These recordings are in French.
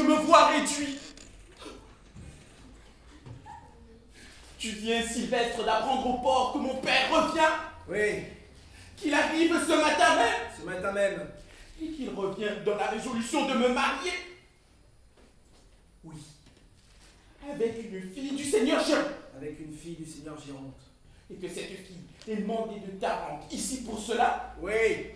me vois réduit. Tu viens, Sylvestre, d'apprendre au port que mon père revient. Oui. Qu'il arrive ce matin même. Ce matin même. Et qu'il revient dans la résolution de me marier. Oui. Avec une fille du Seigneur Géronte. Avec une fille du Seigneur Géronte. Et que cette fille est demandée de Tarente ici pour cela. Oui.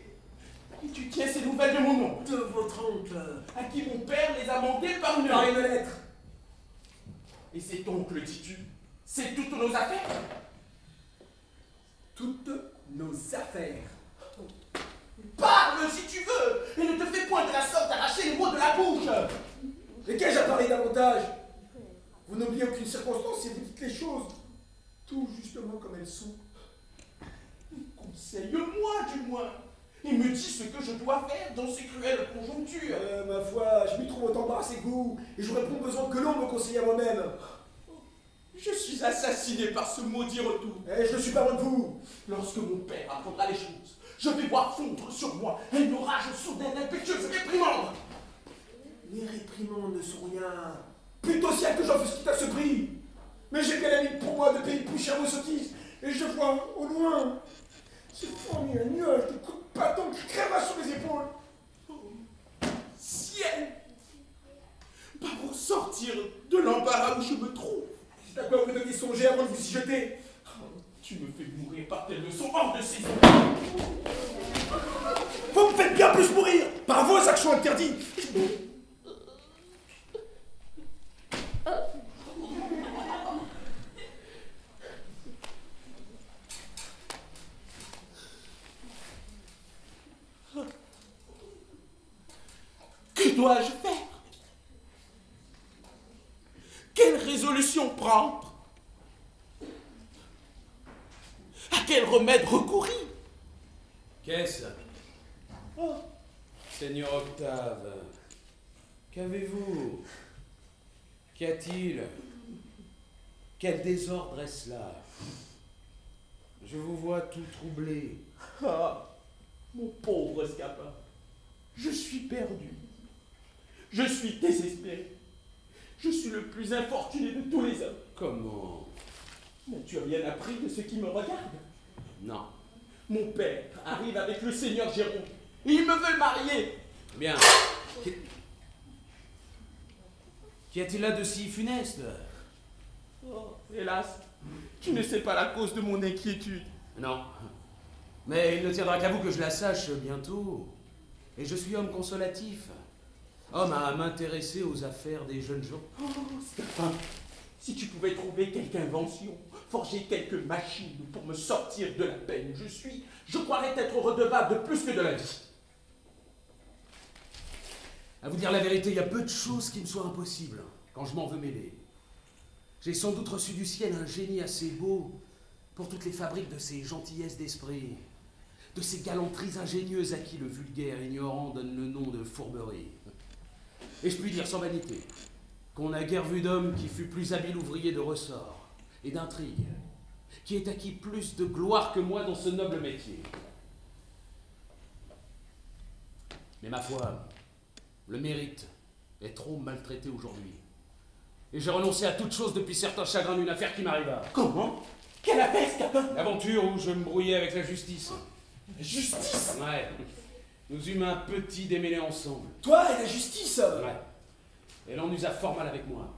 Et tu tiens ces nouvelles de mon oncle. De votre oncle. À qui mon père les a mandées par une lettre. Et cet oncle, dis-tu, c'est toutes nos affaires? Toutes nos affaires. Parle si tu veux, et ne te fais point de la sorte arracher les mots de la bouche. Et qu'ai-je à parler davantage? Vous n'oubliez aucune circonstance et vous dites les choses tout justement comme elles sont. Conseille-moi du moins, et me dis ce que je dois faire dans ces cruelles conjonctures. Ma foi, je m'y trouve autant embarras et goût, et j'aurais plus besoin que l'on me conseille à moi-même. Je suis assassiné par ce maudit retour. Et je ne suis pas loin de vous. Lorsque mon père apprendra les choses, je vais voir fondre sur moi un orage soudain, impétueuse réprimande. Les réprimandes ne sont rien. Plutôt ciel que j'offusque à ce prix. Mais j'ai bien la limite pour moi de payer plus cher vos sottises. Et je vois, au loin, se former un nuage de coups de bâton qui crève sur mes épaules. Ciel! Pas pour sortir de l'embarras où je me trouve. C'est à quoi vous deviez songer avant de vous y jeter. Tu me fais mourir par tes leçons hors de saison. Vous me faites bien plus mourir par vos actions interdites. Que dois-je faire? Quelle résolution prendre? À quel remède recourir? Qu'est-ce? Oh. Seigneur Octave, qu'avez-vous? Qu'y a-t-il? Quel désordre est-ce là? Je vous vois tout troublé. Ah, mon pauvre Scapin, je suis perdu. Je suis désespéré. Je suis le plus infortuné de tous les hommes. Comment? N'as-tu rien appris de ce qui me regarde? Non. Mon père arrive avec le Seigneur Géronte et il me veut marier. Bien. Qu'y a-t-il là de si funeste? Oh, hélas, tu ne sais pas la cause de mon inquiétude. Non. Mais il ne tiendra qu'à vous que je la sache bientôt. Et je suis homme consolatif. Homme à m'intéresser aux affaires des jeunes gens. Oh, Scapin, si tu pouvais trouver quelque invention, forger quelques machines pour me sortir de la peine où je suis, je croirais être redevable de plus que de la vie. À vous dire la vérité, il y a peu de choses qui me soient impossibles quand je m'en veux mêler. J'ai sans doute reçu du ciel un génie assez beau pour toutes les fabriques de ces gentillesses d'esprit, de ces galanteries ingénieuses à qui le vulgaire ignorant donne le nom de fourberie. Et je puis dire sans vanité qu'on n'a guère vu d'homme qui fut plus habile ouvrier de ressort et d'intrigue, qui ait acquis plus de gloire que moi dans ce noble métier. Mais ma foi, le mérite est trop maltraité aujourd'hui. Et j'ai renoncé à toute chose depuis certains chagrins d'une affaire qui m'arriva. Comment? Quelle affaire, Scapin? L'aventure où je me brouillais avec la justice. Justice? Ouais. Nous eûmes un petit démêlé ensemble. Toi et la justice. Ouais. Elle en usa fort mal avec moi.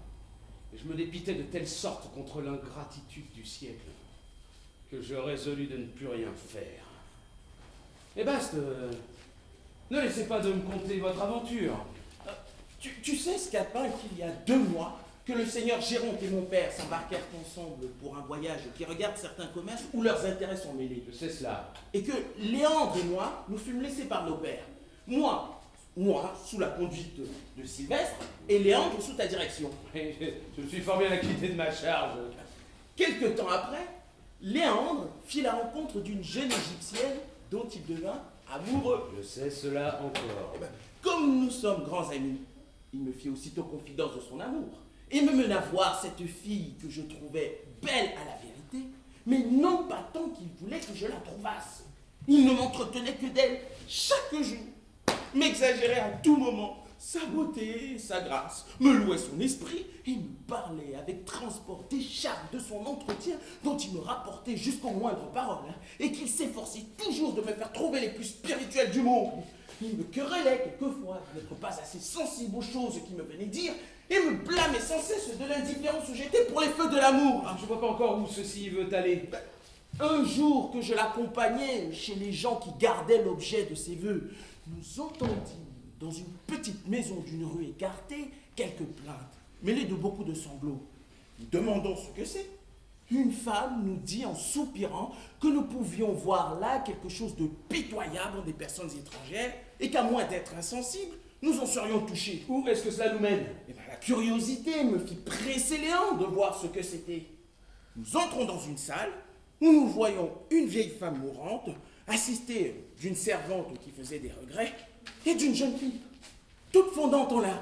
Et je me dépitais de telle sorte contre l'ingratitude du siècle que je résolus de ne plus rien faire. Et basta, ne laissez pas de me conter votre aventure. Tu sais, Scapin, qu'il y a 2 mois que le Seigneur Géronte et mon père s'embarquèrent ensemble pour un voyage qui regarde certains commerces où leurs intérêts sont mêlés. Je sais cela. Et que Léandre et moi, nous fûmes laissés par nos pères. Moi, sous la conduite de Sylvestre, et Léandre sous ta direction. Je suis fort bien acquitté de ma charge. Quelque temps après, Léandre fit la rencontre d'une jeune Égyptienne dont il devint amoureux. Je sais cela encore. Comme nous sommes grands amis, il me fit aussitôt confidence de son amour et me mena voir cette fille que je trouvais belle à la vérité, mais non pas tant qu'il voulait que je la trouvasse. Il ne m'entretenait que d'elle chaque jour, m'exagérait à tout moment, sa beauté, sa grâce, me louait son esprit et me parlait avec transport des charmes de son entretien dont il me rapportait jusqu'aux moindres paroles et qu'il s'efforçait toujours de me faire trouver les plus spirituelles du monde. Il me querellait quelquefois d'être pas assez sensible aux choses qu'il me venait dire et me blâmait sans cesse de l'indifférence où j'étais pour les feux de l'amour. Je vois pas encore où ceci veut aller. Un jour que je l'accompagnais chez les gens qui gardaient l'objet de ses vœux, nous entendîmes dans une petite maison d'une rue écartée quelques plaintes, mêlées de beaucoup de sanglots. Nous demandons ce que c'est. Une femme nous dit en soupirant que nous pouvions voir là quelque chose de pitoyable des personnes étrangères et qu'à moins d'être insensibles, nous en serions touchés. Où est-ce que cela nous mène? Eh bien, la curiosité me fit presser les hanches de voir ce que c'était. Nous entrons dans une salle où nous voyons une vieille femme mourante, assistée d'une servante qui faisait des regrets, et d'une jeune fille, toute fondante en larmes,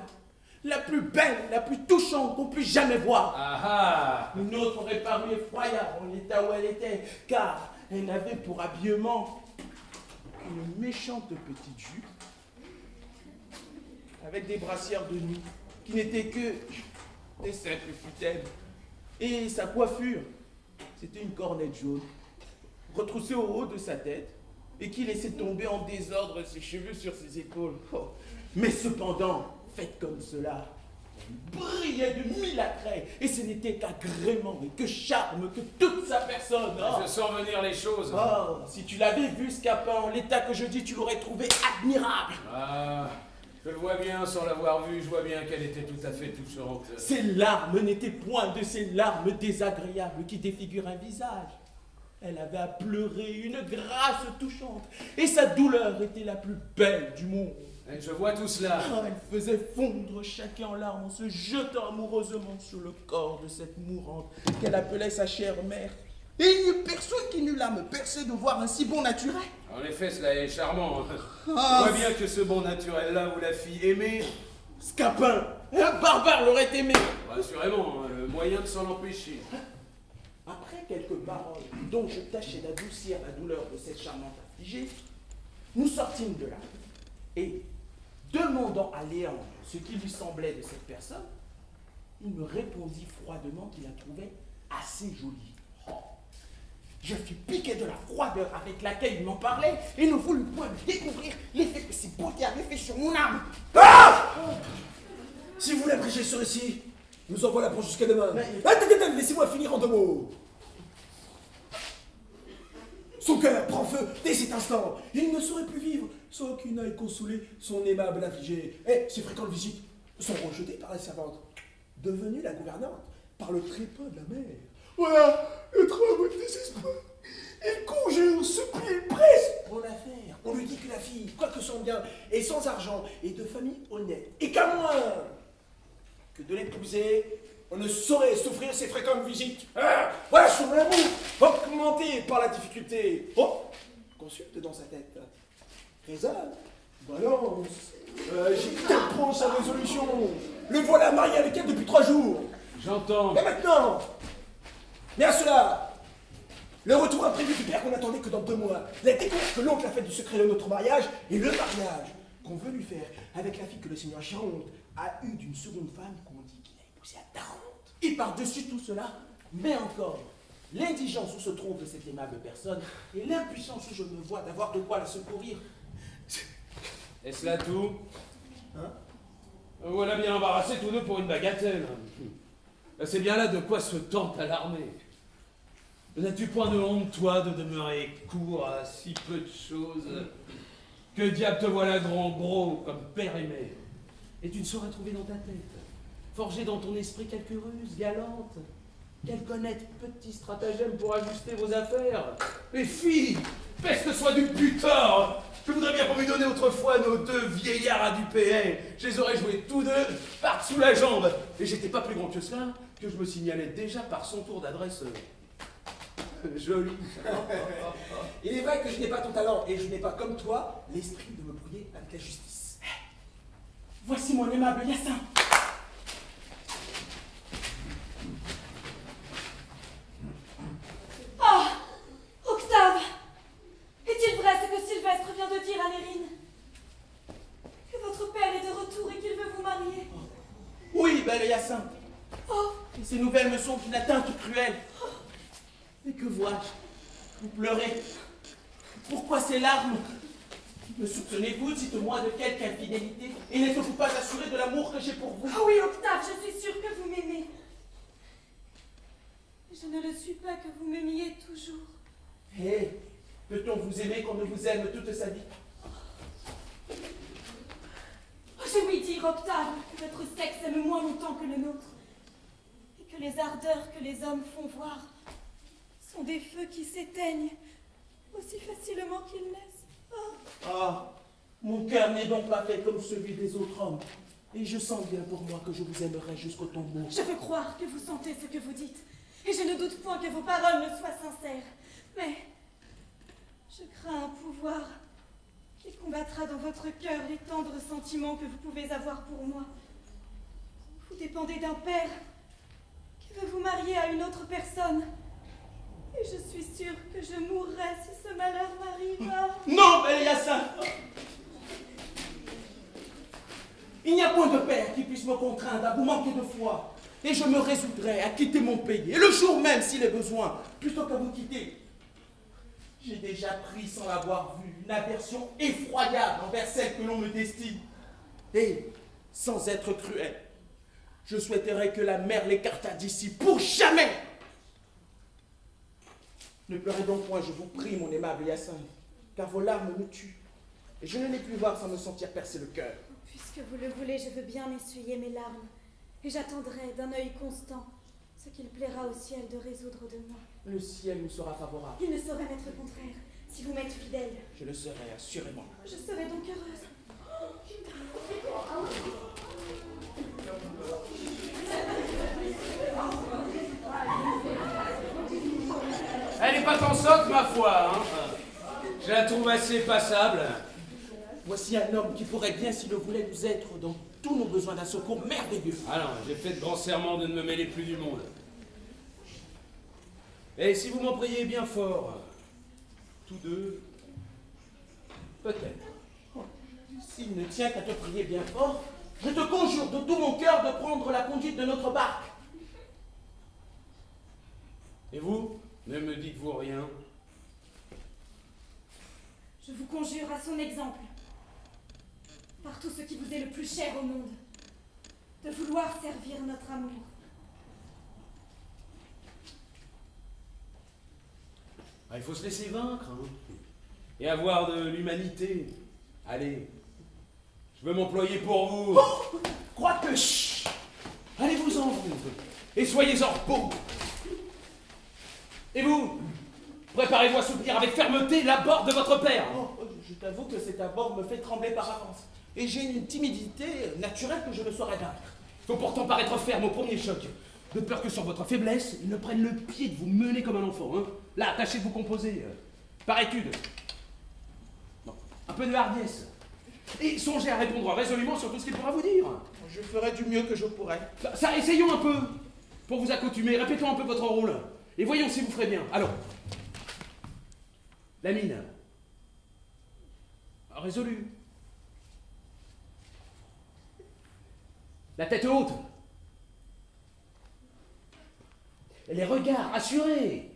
la plus belle, la plus touchante qu'on puisse jamais voir. Ah ah! Une autre aurait paru effroyable en l'état où elle était, car elle n'avait pour habillement qu'une méchante petite jupe, avec des brassières de nuit, qui n'étaient que des simples futaies. Et sa coiffure, c'était une cornette jaune, retroussée au haut de sa tête, et qui laissait tomber en désordre ses cheveux sur ses épaules. Oh. Mais cependant, faite comme cela, elle brillait de mille attraits, et ce n'était qu'agrément et que charme que toute sa personne. Oh. Je sens venir les choses. Oh, si tu l'avais vu, Scapin, en l'état que je dis, tu l'aurais trouvé admirable. Ah, je le vois bien, sans l'avoir vue, je vois bien qu'elle était tout à fait touchante. Ses larmes n'étaient point de ces larmes désagréables qui défigurent un visage. Elle avait à pleurer une grâce touchante, et sa douleur était la plus belle du monde. Et je vois tout cela. Ah, elle faisait fondre chacun en larmes en se jetant amoureusement sur le corps de cette mourante qu'elle appelait sa chère mère. Et il n'y eut personne qui n'eût l'âme percée de voir un si bon naturel. En effet, cela est charmant. Ah, Je vois bien que ce bon naturel-là vous la fit aimer. Scapin, un barbare l'aurait aimé. Assurément, hein, le moyen de s'en empêcher. Après quelques paroles dont je tâchais d'adoucir la douleur de cette charmante affligée, nous sortîmes de là. Et, demandant à Léandre ce qui lui semblait de cette personne, il me répondit froidement qu'il la trouvait assez jolie. Oh. Je fus piqué de la froideur avec laquelle il m'en parlait et ne voulus point lui découvrir l'effet que ses beautés avaient fait sur mon âme. Ah! Si vous voulez abréger ce récit, nous en voilà pour jusqu'à demain. Mais- Attendez, laissez-moi finir en 2 mots. Son cœur prend feu dès cet instant. Il ne saurait plus vivre sans qu'une œil consolé son aimable affligé. Et ses fréquentes visites sont rejetées par la servante, devenue la gouvernante, par le trépas de la mère. Voilà le trouble de désespoir. Il conjure, supplie, presse pour la faire. On lui dit que la fille, quoique son bien, est sans argent et de famille honnête, et qu'à moins que de l'épouser, on ne saurait souffrir ses fréquentes visites. Ah, voilà son amour, augmenté par la difficulté. Oh, consulte dans sa tête. Raisonne, balance. J'y prend sa résolution. Le voilà marié avec elle depuis 3 jours. J'entends. Et maintenant, mais à cela, le retour imprévu du père qu'on n'attendait que dans 2 mois, la découverte que l'oncle a fait du secret de notre mariage, et le mariage qu'on veut lui faire avec la fille que le seigneur Gironde a eue d'une seconde femme qu'on dit qu'il a épousée à Tarente. Et par-dessus tout cela, mais encore, l'indigence où se trouve cette aimable personne et l'impuissance où je me vois d'avoir de quoi la secourir. Est-ce là tout? Hein? Voilà bien embarrassés tous deux pour une bagatelle. C'est bien là de quoi se tente à l'armée. N'as-tu point de honte, toi, de demeurer court à si peu de choses? Que diable te voilà grand gros comme père et mère? Et tu ne saurais trouver dans ta tête, forger dans ton esprit quelques ruses galantes, quelque honnête petit stratagème pour ajuster vos affaires. Les filles, peste soit du butor! Je voudrais bien qu'on m'eût donné autrefois nos 2 vieillards à Dupéret. Je les aurais joués tous 2 par sous la jambe. Et j'étais pas plus grand que cela, que je me signalais déjà par son tour d'adresse joli. Il est vrai que je n'ai pas ton talent, et je n'ai pas comme toi l'esprit de me brouiller avec la justice. Voici mon aimable Hyacinthe. Ah! Octave! Est-il vrai ce que Sylvestre vient de dire à Nérine? Que votre père est de retour et qu'il belle Hyacinthe. Et ces nouvelles me sont d'une atteinte cruelle. Mais que vois-je? Vous pleurez. Pourquoi ces larmes? Me soupçonnez-vous, dites-moi, de quelque infidélité? Et n'êtes-vous pas assuré de l'amour que j'ai pour vous? Oh oui, Octave, je suis sûre que vous m'aimez. Je ne le suis pas que vous m'aimiez toujours. Hé, peut-on vous aimer qu'on ne vous aime toute sa vie? Je lui dire, Octave, que votre sexe aime moins longtemps que le nôtre. Et que les ardeurs que les hommes font voir sont des feux qui s'éteignent aussi facilement qu'ils naissent. Ah, mon cœur n'est donc pas fait comme celui des autres hommes. Et je sens bien pour moi que je vous aimerai jusqu'au tombeau. Je veux croire que vous sentez ce que vous dites. Et je ne doute point que vos paroles ne soient sincères. Mais je crains un pouvoir qui combattra dans votre cœur les tendres sentiments que vous pouvez avoir pour moi. Vous dépendez d'un père qui veut vous marier à une autre personne. Et je suis sûre que je mourrai si ce malheur m'arrive. Non, belle Hyacinthe! Il n'y a point de père qui puisse me contraindre à vous manquer de foi. Et je me résoudrai à quitter mon pays, et le jour même s'il est besoin, plutôt qu'à vous quitter. J'ai déjà pris, sans l'avoir vu, une aversion effroyable envers celle que l'on me destine. Et, sans être cruel, je souhaiterais que la mer l'écartât d'ici pour jamais. Ne pleurez donc point, je vous prie, mon aimable Hyacinthe, car vos larmes me tuent, et je ne les plus voir sans me sentir percer le cœur. Puisque vous le voulez, je veux bien essuyer mes larmes, et j'attendrai d'un œil constant ce qu'il plaira au ciel de résoudre de moi. Le ciel nous sera favorable. Il ne saurait m'être contraire, si vous m'êtes fidèle. Je le serai, assurément. Je serai donc heureuse. Elle n'est pas tant sotte, ma foi, hein. Je la trouve assez passable. Voici un homme qui pourrait bien, s'il le voulait, nous être dans tous nos besoins d'un secours merveilleux. Ah non, j'ai fait de grands serments de ne me mêler plus du monde. Et si vous m'en priez bien fort, tous deux, Peut-être. S'il ne tient qu'à te prier bien fort, je te conjure de tout mon cœur de prendre la conduite de notre barque. et vous, ne me dites-vous rien? Je vous conjure à son exemple, par tout ce qui vous est le plus cher au monde, de vouloir servir notre amour. Ah, il faut se laisser vaincre, hein, et avoir de l'humanité. Allez, je veux m'employer pour vous. Oh, crois que... Chut, Allez-vous-en, vous, et soyez-en repos. Et vous, préparez-vous à soutenir avec fermeté l'abord de votre père. oh, je t'avoue que cet abord me fait trembler par avance. Et j'ai une timidité naturelle que je ne saurais vaincre. Il faut pourtant paraître ferme au premier choc, de peur que sur votre faiblesse, il ne prenne le pied de vous mener comme un enfant. Hein. Là, tâchez de vous composer, par étude. Non, un peu de hardiesse. Et songez à répondre résolument sur tout ce qu'il pourra vous dire. Je ferai du mieux que je pourrai. Ça, essayons un peu, pour vous accoutumer. Répétons un peu votre rôle, et voyons si vous ferez bien. Alors, la mine. Résolue. La tête haute. Et les regards assurés.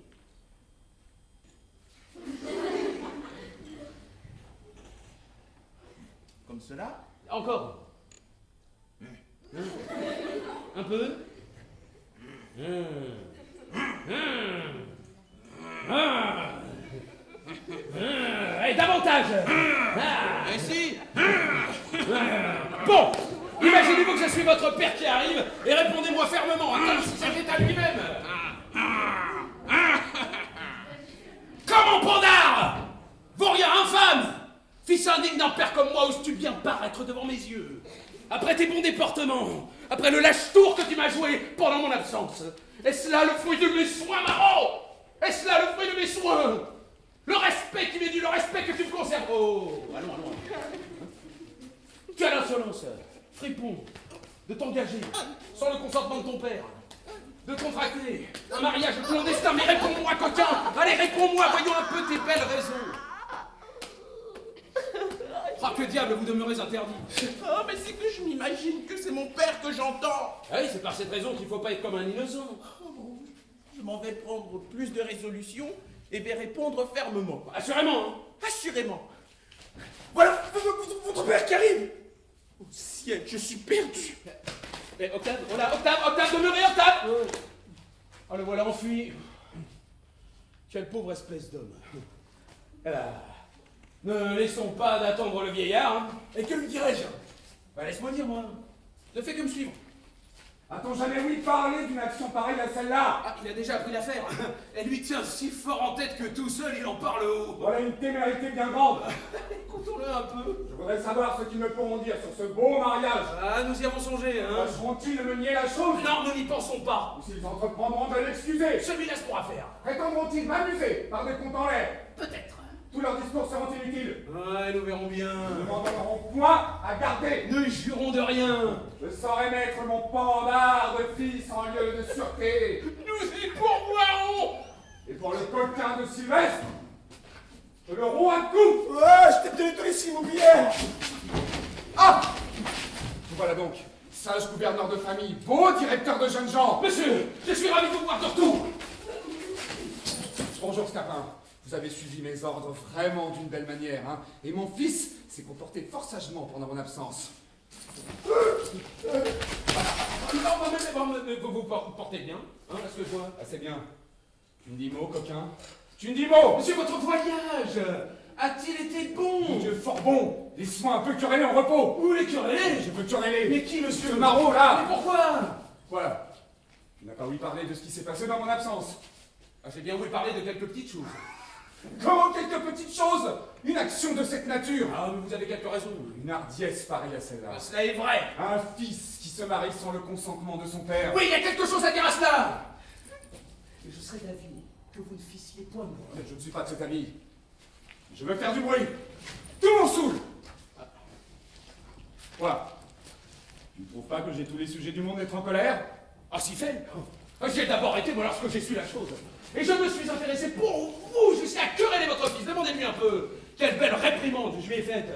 Comme cela. Encore. Un peu. Et davantage. Ainsi. Bon, imaginez-vous que je suis votre père qui arrive et répondez-moi fermement, comme si c'était à lui-même. Comment, Pandare? Vaurien infâme, fils indigne d'un père comme moi, oses-tu bien paraître devant mes yeux? Après tes bons déportements, après le lâche-tour que tu m'as joué pendant mon absence, est-ce là le fruit de mes soins, Marot? Est-ce là le fruit de mes soins? Le respect qui m'est dû, le respect que tu me conserves. Oh, allons. Tu as l'insolence, fripon, de t'engager, sans le consentement de ton père, de contracter un mariage clandestin. Mais réponds-moi, coquin. Allez, réponds-moi, voyons un peu tes belles raisons. Oh, que diable, vous demeurez interdit. Ah, mais c'est que je m'imagine que c'est mon père que j'entends. Ah oui, c'est par cette raison qu'il ne faut pas être comme un innocent. Oh, je m'en vais prendre plus de résolutions et vais répondre fermement. Assurément, hein. Assurément. Voilà, votre père qui arrive. Au ciel, je suis perdu. Eh, Octave, voilà, Octave, demeurez, Octave. Oh, le voilà enfui. Quelle pauvre espèce d'homme. Eh ben, ne laissons pas d'attendre le vieillard. Hein. Et que lui dirais-je? Bah, laisse-moi dire, moi. Ne fais que me suivre. A-t-on jamais ouï parler d'une action pareille à celle-là? Ah, il a déjà appris l'affaire. Elle lui tient si fort en tête que tout seul, il en parle haut. Voilà une témérité bien grande. Écoutons-le un peu. Je voudrais savoir ce qu'ils me pourront dire sur ce beau mariage. Ah, nous y avons songé, hein. Tâcheront-ils de me nier la chose? Non, nous n'y pensons pas. Ou s'ils entreprendront de l'excuser? Celui-là se pourra faire. Prétendront-ils m'amuser par des comptes en l'air? Peut-être. Tous leurs discours seront inutiles. Ouais, nous verrons bien. Nous n'en donnerons point à garder. Ne jurons de rien. Je saurai mettre mon pendard de fils en lieu de sûreté. Nous y pourvoirons. Et pour le coquin de Sylvestre, je le romps un coup. Ouais, je t'ai tenu ici, mon billet. Ah! Vous voilà donc, sage gouverneur de famille, beau directeur de jeunes gens. Monsieur, je suis ravi de vous voir de retour. Bonjour Scapin, vous avez suivi mes ordres vraiment d'une belle manière, hein. Et mon fils s'est comporté fort sagement pendant mon absence. Non, mais vous portez bien, hein, à ce que je vois. Ah, c'est bien. Tu ne dis mot, coquin? Tu ne dis mot? Monsieur, votre voyage a-t-il été bon? Dieu fort bon. Laisse-moi un peu quereller en repos. Où les querellés? Je peux quereller. Mais qui, monsieur? Ce maraud, là. Mais pourquoi? Voilà. Tu n'as pas ouï parler de ce qui s'est passé dans mon absence. Ah, j'ai bien voulu parler de quelques petites choses. Comment quelques petites choses? Une action de cette nature. Ah, mais vous avez quelques raisons. Une hardiesse pareille à celle-là. Ah, cela est vrai. Un fils qui se marie sans le consentement de son père. Oui, il y a quelque chose à dire à cela. Et je serais d'avis que vous ne fissiez point de moi. Je ne suis pas de cet ami. Je veux faire du bruit. Tout le monde saoule. Voilà. Tu ne trouves pas que j'ai tous les sujets du monde d'être en colère? Ah, si fait. J'ai d'abord été, moi, lorsque j'ai su la chose. Et je me suis intéressé pour vous jusqu'à quereller votre fils. Demandez-lui un peu. Quelle belle réprimande je lui ai faite.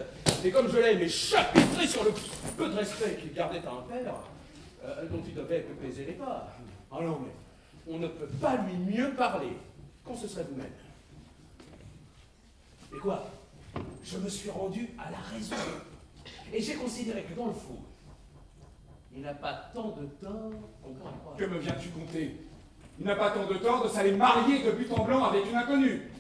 Et comme je l'ai, mais chapitré sur le peu de respect qu'il gardait à un père, dont il devait peser les pas. Ah non, mais on ne peut pas lui mieux parler qu'on se serait vous-même. Et quoi? Je me suis rendu à la raison. Et j'ai considéré que dans le fond, il n'a pas tant de tort qu'on pourrait croire. Que me viens-tu conter? Il n'a pas tant de tort de s'aller marier de but en blanc avec une inconnue.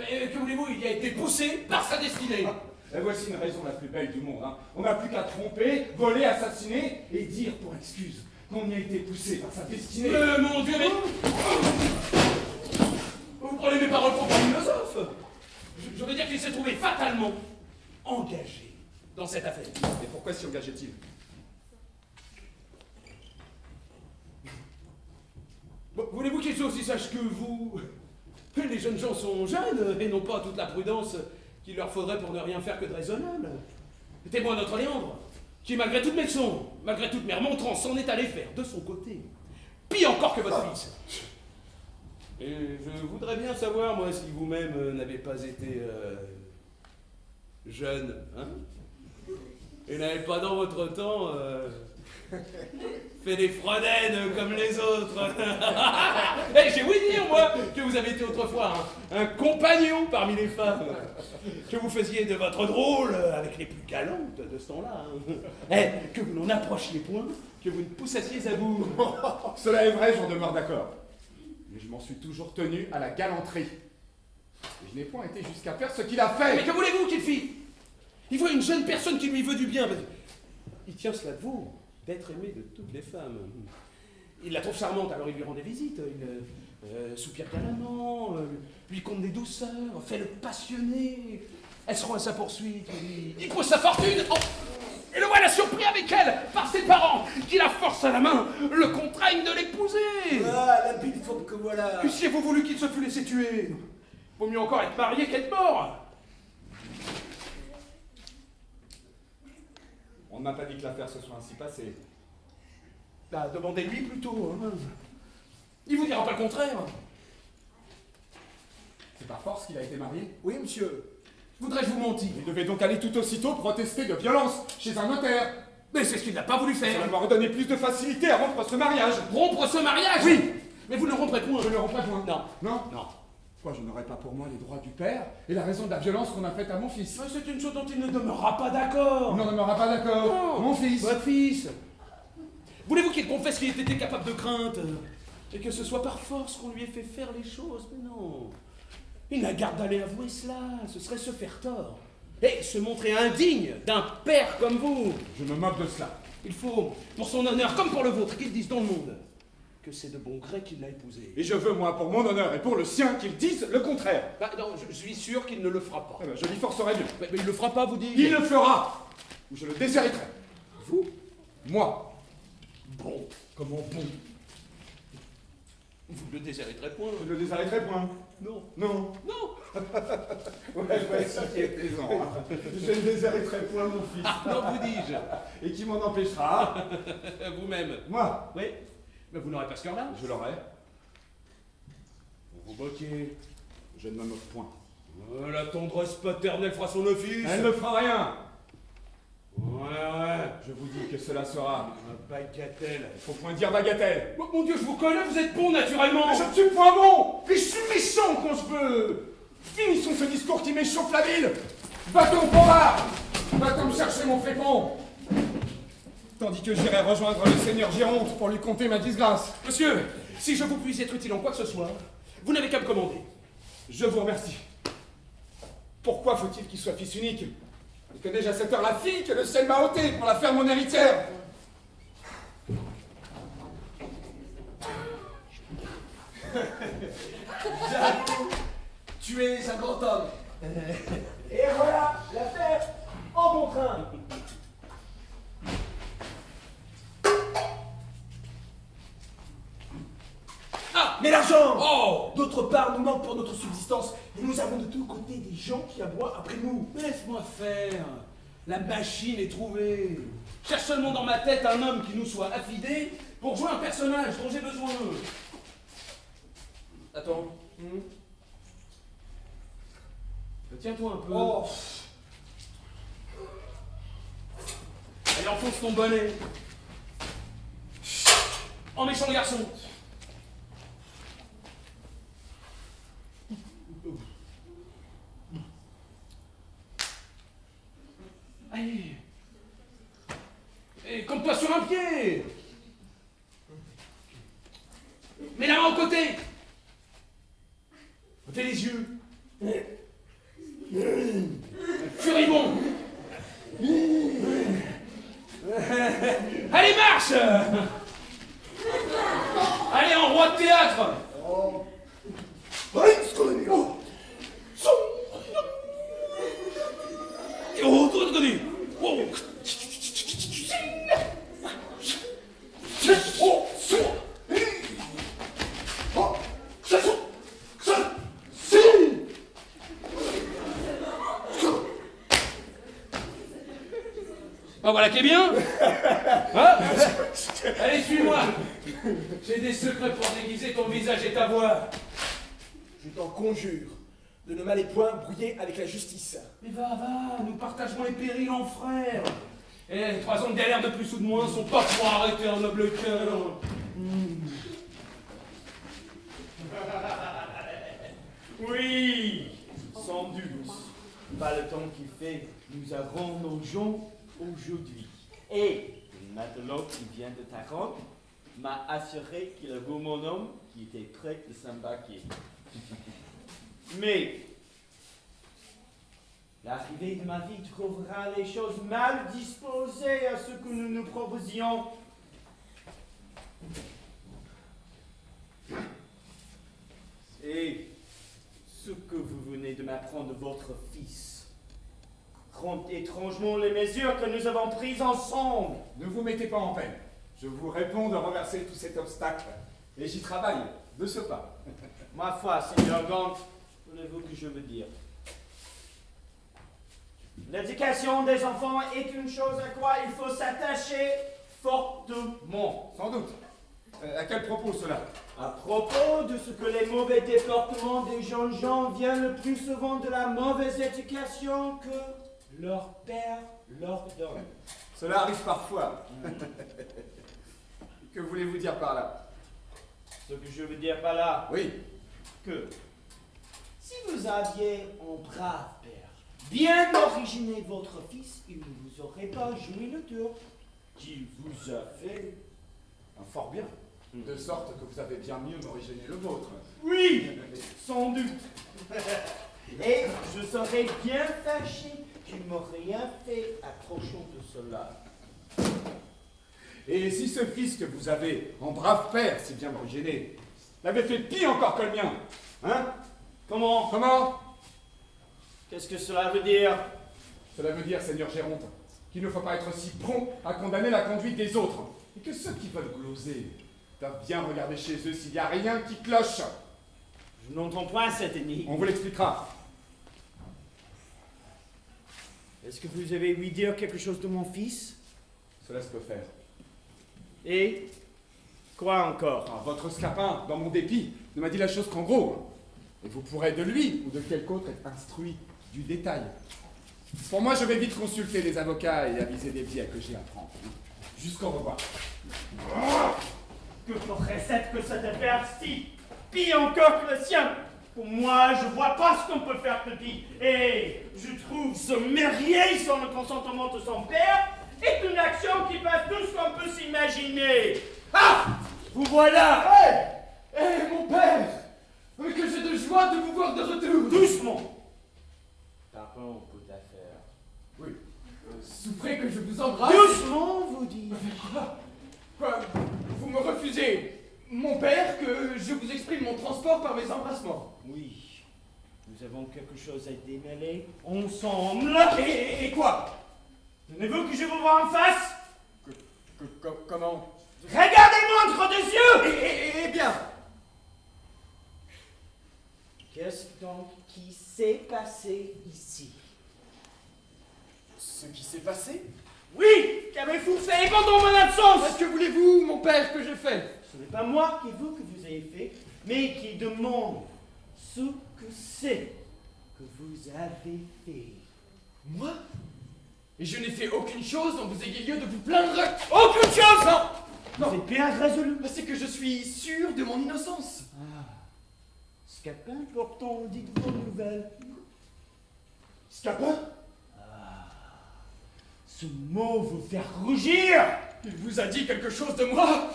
Et que voulez-vous, il y a été poussé par sa destinée. Et voici une raison la plus belle du monde, hein. On n'a plus qu'à tromper, voler, assassiner et dire pour excuse qu'on y a été poussé par sa destinée. Mon Dieu, mais... Vous prenez mes paroles pour un philosophe. Je veux dire qu'il s'est trouvé fatalement engagé dans cette affaire. Et pourquoi s'y engageait-il? Bon, voulez-vous qu'il soit aussi sage que vous? Les jeunes gens sont jeunes et n'ont pas toute la prudence qu'il leur faudrait pour ne rien faire que de raisonnable. Témoin notre Léandre, qui malgré toutes mes leçons, malgré toutes mes remontrances, s'en est allé faire de son côté. Pire encore que votre fils. Et je voudrais bien savoir, moi, si vous-même n'avez pas été jeune, hein? Et n'avez pas dans votre temps fait des fredaines comme les autres. Et j'ai ouï dire, moi, que vous avez été autrefois un compagnon parmi les femmes. Que vous faisiez de votre drôle avec les plus galantes de ce temps-là. Et que vous n'en approchiez point, que vous ne poussassiez à bout. Cela est vrai, j'en demeure d'accord. Mais je m'en suis toujours tenu à la galanterie. Et je n'ai point été jusqu'à faire ce qu'il a fait. Mais que voulez-vous qu'il fit? Il voit une jeune personne qui lui veut du bien. Il tient cela de vous, d'être aimé de toutes les femmes. Il la trouve charmante, alors il lui rend des visites. Il soupire galamment, lui conte des douceurs, fait le passionné. Elle se rend à sa poursuite, il pose sa fortune. Oh, et le voilà surpris avec elle par ses parents, qui la forcent à la main, le contraignent de l'épouser. Ah, la bille fourbe que voilà. Eussiez-vous voulu qu'il se fût laissé tuer? Vaut mieux encore être marié qu'être mort. On ne m'a pas dit que l'affaire se soit ainsi passée. Bah, demandez-lui plutôt. Hein. Il vous dira pas le contraire. C'est par force qu'il a été marié? Oui, monsieur. Voudrais-je vous mentir? Il devait donc aller tout aussitôt protester de violence chez un notaire. Mais c'est ce qu'il n'a pas voulu Ça faire. m'aurait donné plus de facilité à rompre ce mariage. Rompre ce mariage? Oui. Mais vous ne le romprez point. Je ne romps pas point. Non. Non. Non. Quoi, je n'aurais pas pour moi les droits du père et la raison de la violence qu'on a faite à mon fils. Mais c'est une chose dont il ne demeurera pas d'accord. On n'en demeurera pas d'accord. Non. Mon fils. Votre fils. Voulez-vous qu'il confesse qu'il était capable de crainte? Et que ce soit par force qu'on lui ait fait faire les choses. Mais non. Il n'a garde d'aller avouer cela. Ce serait se faire tort. Et se montrer indigne d'un père comme vous. Je me moque de cela. Il faut, pour son honneur comme pour le vôtre, qu'il dise dans le monde que c'est de bon gré qu'il l'a épousée. Et je veux, moi, pour mon honneur et pour le sien, qu'ils disent le contraire. Bah non, je suis sûr qu'il ne le fera pas. Eh ben, je l'y forcerai bien. Mais il le fera pas, vous dites. Il le fera, ou je le déshériterai. Vous? Moi. Bon. Comment bon? Vous le déshériterez point. Je le déshériterai point. Non. Non. Non. Ouais, ça qui est plaisant. Hein. Je ne déshériterai point mon fils. Non, vous dis-je. Et qui m'en empêchera? Vous-même. Moi. Oui. Mais vous n'aurez pas ce cœur-là. Je l'aurai. Vous vous moquez. Je ne me moque point. La tendresse paternelle fera son office. Elle ne fera rien. Ouais. Je vous dis que cela sera. Un bagatelle. Il faut point dire bagatelle. Oh, mon Dieu, je vous connais, vous êtes bon naturellement. Mais je ne suis point bon. Et je suis méchant quand je veux. Finissons ce discours qui m'échauffe la ville. Va-t'en pour là. Va-t'en me chercher mon fécond. Tandis que j'irai rejoindre le seigneur Géronte pour lui conter ma disgrâce. Monsieur, si je vous puis être utile en quoi que ce soit, vous n'avez qu'à me commander. Je vous remercie. Pourquoi faut-il qu'il soit fils unique? Et que déjà cette heure la fille que le ciel m'a ôtée pour la faire mon héritière? J'avoue, tu es un grand homme. Et voilà, l'affaire en bon train. Ah! Mais l'argent! Oh! D'autre part, nous manque pour notre subsistance. Et nous avons de tous côtés des gens qui aboient après nous. Laisse-moi faire. La machine est trouvée. Cherche seulement dans ma tête un homme qui nous soit affidé pour jouer un personnage dont j'ai besoin. Attends. Tiens-toi un peu. Oh, Allez, enfonce ton bonnet. En méchant garçon. Allez. Et comme toi sur un pied. Mets la main au côté. Fais les yeux. Furibond. Allez, marche. Allez, en roi de théâtre. Oh, toi, connu. Oh. Ah, voilà qui est bien. Hein? Allez, suis-moi. J'ai des secrets pour déguiser ton visage et ta voix. je t'en conjure de ne m'aller point brouiller avec la justice. Mais va, nous partagerons les périls en frères. Et les 3 ans de galère de plus ou de moins sont pas pour arrêter un noble cœur. Oui, sans doute. Pas le temps qui fait, nous avons nos gens aujourd'hui. Et le matelot qui vient de Tarente m'a assuré qu'il a vu mon homme qui était prêt de s'embarquer. Mais l'arrivée de ma vie trouvera les choses mal disposées à ce que nous nous proposions. Et ce que vous venez de m'apprendre de votre fils rend étrangement les mesures que nous avons prises ensemble. Ne vous mettez pas en peine. Je vous réponds de renverser tout cet obstacle. Et j'y travaille, de ce pas. Ma foi, Seigneur Gant, voulez-vous que je veux dire? L'éducation des enfants est une chose à quoi il faut s'attacher fortement. Sans doute. À quel propos cela? À propos de ce que les mauvais déportements des jeunes gens viennent le plus souvent de la mauvaise éducation que leur père leur donne. Cela arrive parfois. Que voulez-vous dire par là? Ce que je veux dire par là, Oui. que si vous aviez un brave père, bien originer votre fils, il ne vous aurait pas joué le tour qu'il vous a fait. Fort bien. De sorte que vous avez bien mieux m'originer le vôtre. Oui, sans doute. Et je serais bien fâché qu'il m'aurait rien fait approchant de cela. Et si ce fils que vous avez, en brave père, si bien originer, l'avait fait pire encore que le mien, hein? Comment? Comment? Qu'est-ce que cela veut dire? Cela veut dire, Seigneur Géronte, qu'il ne faut pas être si prompt à condamner la conduite des autres, et que ceux qui veulent gloser doivent bien regarder chez eux s'il n'y a rien qui cloche. Je n'entends point cette énigme. On vous l'expliquera. Est-ce que vous avez ouï dire quelque chose de mon fils? Cela se peut faire. Et quoi encore? Ah, votre scapin, dans mon dépit, ne m'a dit la chose qu'en gros. Et vous pourrez de lui ou de quelque autre être instruit du détail. Pour moi, je vais vite consulter les avocats et aviser des biais que j'ai à prendre. Jusqu'au revoir. Que précède que cette affaire-ci, pire encore que le sien. Pour moi, je vois pas ce qu'on peut faire de pire. Et je trouve se marier sans le consentement de son père est une action qui passe tout ce qu'on peut s'imaginer. Ah! Vous voilà! Hé, mon père! Que j'ai de joie de vous voir de retour! Doucement! Pardon pour ta affaire. Oui. Souffrez que je vous embrasse! Doucement, vous dites. Quoi? Vous me refusez, mon père, que je vous exprime mon transport par mes embrassements? Oui. Nous avons quelque chose à démêler ensemble. Et quoi? Tenez-vous que je vous vois en face? Comment? Regardez-moi entre deux yeux! Eh bien! Qu'est-ce donc qui s'est passé ici? Ce qui s'est passé? Oui! Qu'avez-vous fait pendant mon absence? Que voulez-vous, mon père, que je fais? Ce n'est pas moi qui vous que vous avez fait, mais qui demande ce que c'est que vous avez fait. Moi? Et je n'ai fait aucune chose dont vous ayez lieu de vous plaindre? Aucune chose! Non! Vous êtes bien résolu. C'est que je suis sûr de mon innocence. Scapin, pourtant, dites vos nouvelles. Scapin? Ce mot vous fait rougir! Il vous a dit quelque chose de moi?